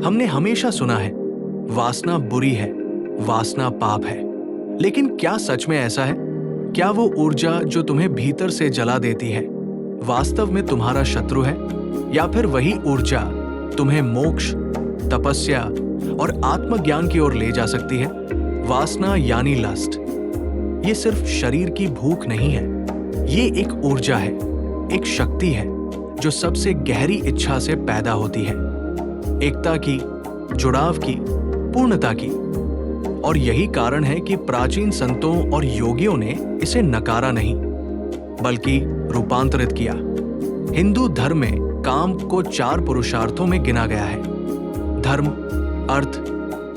हमने हमेशा सुना है वासना बुरी है, वासना पाप है। लेकिन क्या सच में ऐसा है? क्या वो ऊर्जा जो तुम्हें भीतर से जला देती है वास्तव में तुम्हारा शत्रु है, या फिर वही ऊर्जा तुम्हें मोक्ष, तपस्या और आत्मज्ञान की ओर ले जा सकती है? वासना यानी लस्ट, ये सिर्फ शरीर की भूख नहीं है, ये एक ऊर्जा है, एक शक्ति है जो सबसे गहरी इच्छा से पैदा होती है, एकता की, जुड़ाव की, पूर्णता की। और यही कारण है कि प्राचीन संतों और योगियों ने इसे नकारा नहीं बल्कि रूपांतरित किया। हिंदू धर्म में काम को 4 पुरुषार्थों में गिना गया है: धर्म, अर्थ,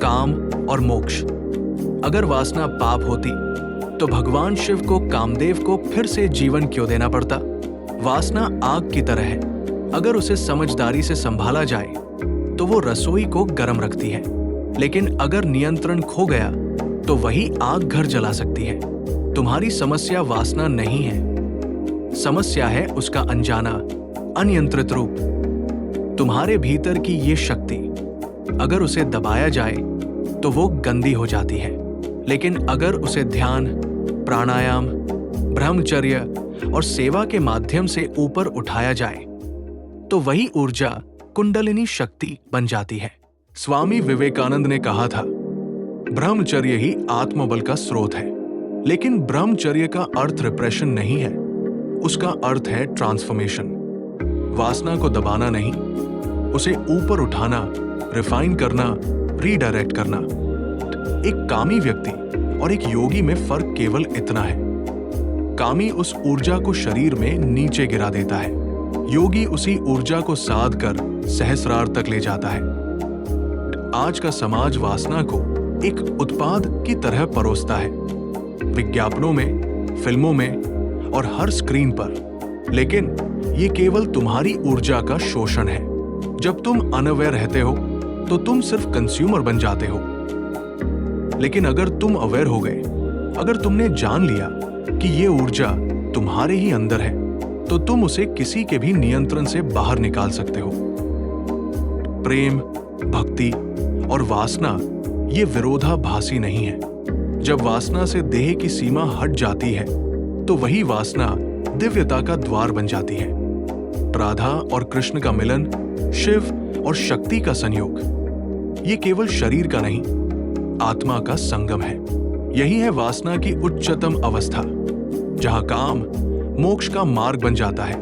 काम और मोक्ष। अगर वासना पाप होती तो भगवान शिव को कामदेव को फिर से जीवन क्यों देना पड़ता? वासना आग की तरह है, अगर उसे समझदारी से संभाला जाए तो वो रसोई को गर्म रखती है, लेकिन अगर नियंत्रण खो गया तो वही आग घर जला सकती है। तुम्हारी समस्या वासना नहीं है, समस्या है उसका अनजाना, अनियंत्रित रूप। तुम्हारे भीतर की ये शक्ति अगर उसे दबाया जाए तो वो गंदी हो जाती है, लेकिन अगर उसे ध्यान, प्राणायाम, ब्रह्मचर्य और सेवा के माध्यम से ऊपर उठाया जाए तो वही ऊर्जा कुंडलिनी शक्ति बन जाती है। स्वामी विवेकानंद ने कहा था, ब्रह्मचर्य ही आत्मबल का स्रोत है। लेकिन ब्रह्मचर्य का अर्थ रिप्रेशन नहीं है, उसका अर्थ है ट्रांसफॉर्मेशन। वासना को दबाना नहीं, उसे ऊपर उठाना, रिफाइन करना, रीडायरेक्ट करना। एक कामी व्यक्ति और एक योगी में फर्क केवल इतना है, कामी उस ऊर्जा को शरीर में नीचे गिरा देता है, योगी उसी ऊर्जा को साध कर सहस्रार तक ले जाता है। आज का समाज वासना को एक उत्पाद की तरह परोसता है, विज्ञापनों में, फिल्मों में और हर स्क्रीन पर। लेकिन ये केवल तुम्हारी ऊर्जा का शोषण है। जब तुम अनअवेयर रहते हो तो तुम सिर्फ कंज्यूमर बन जाते हो, लेकिन अगर तुम अवेयर हो गए, अगर तुमने जान लिया कि ये ऊर्जा तुम्हारे ही अंदर है, तो तुम उसे किसी के भी नियंत्रण से बाहर निकाल सकते हो। प्रेम, भक्ति और वासना ये विरोधाभासी नहीं है। जब वासना से देह की सीमा हट जाती है तो वही वासना दिव्यता का द्वार बन जाती है। राधा और कृष्ण का मिलन, शिव और शक्ति का संयोग, ये केवल शरीर का नहीं, आत्मा का संगम है। यही है वासना की उच्चतम अवस्था, जहां काम मोक्ष का मार्ग बन जाता है।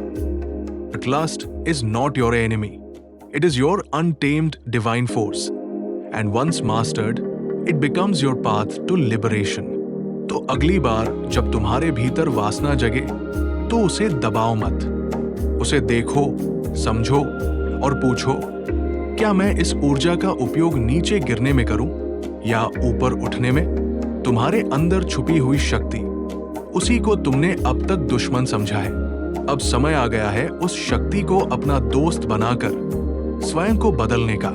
But lust is not your enemy. It is your untamed divine force. And once mastered, it becomes your path to liberation. तो अगली बार जब तुम्हारे भीतर वासना जगे तो उसे दबाओ मत। उसे देखो, समझो और पूछो, क्या मैं इस ऊर्जा का उपयोग नीचे गिरने में करूं या ऊपर उठने में? तुम्हारे अंदर छुपी हुई शक्ति, उसी को तुमने अब तक दुश्मन समझा है। अब समय आ गया है उस शक्ति को अपना दोस्त बनाकर स्वयं को बदलने का।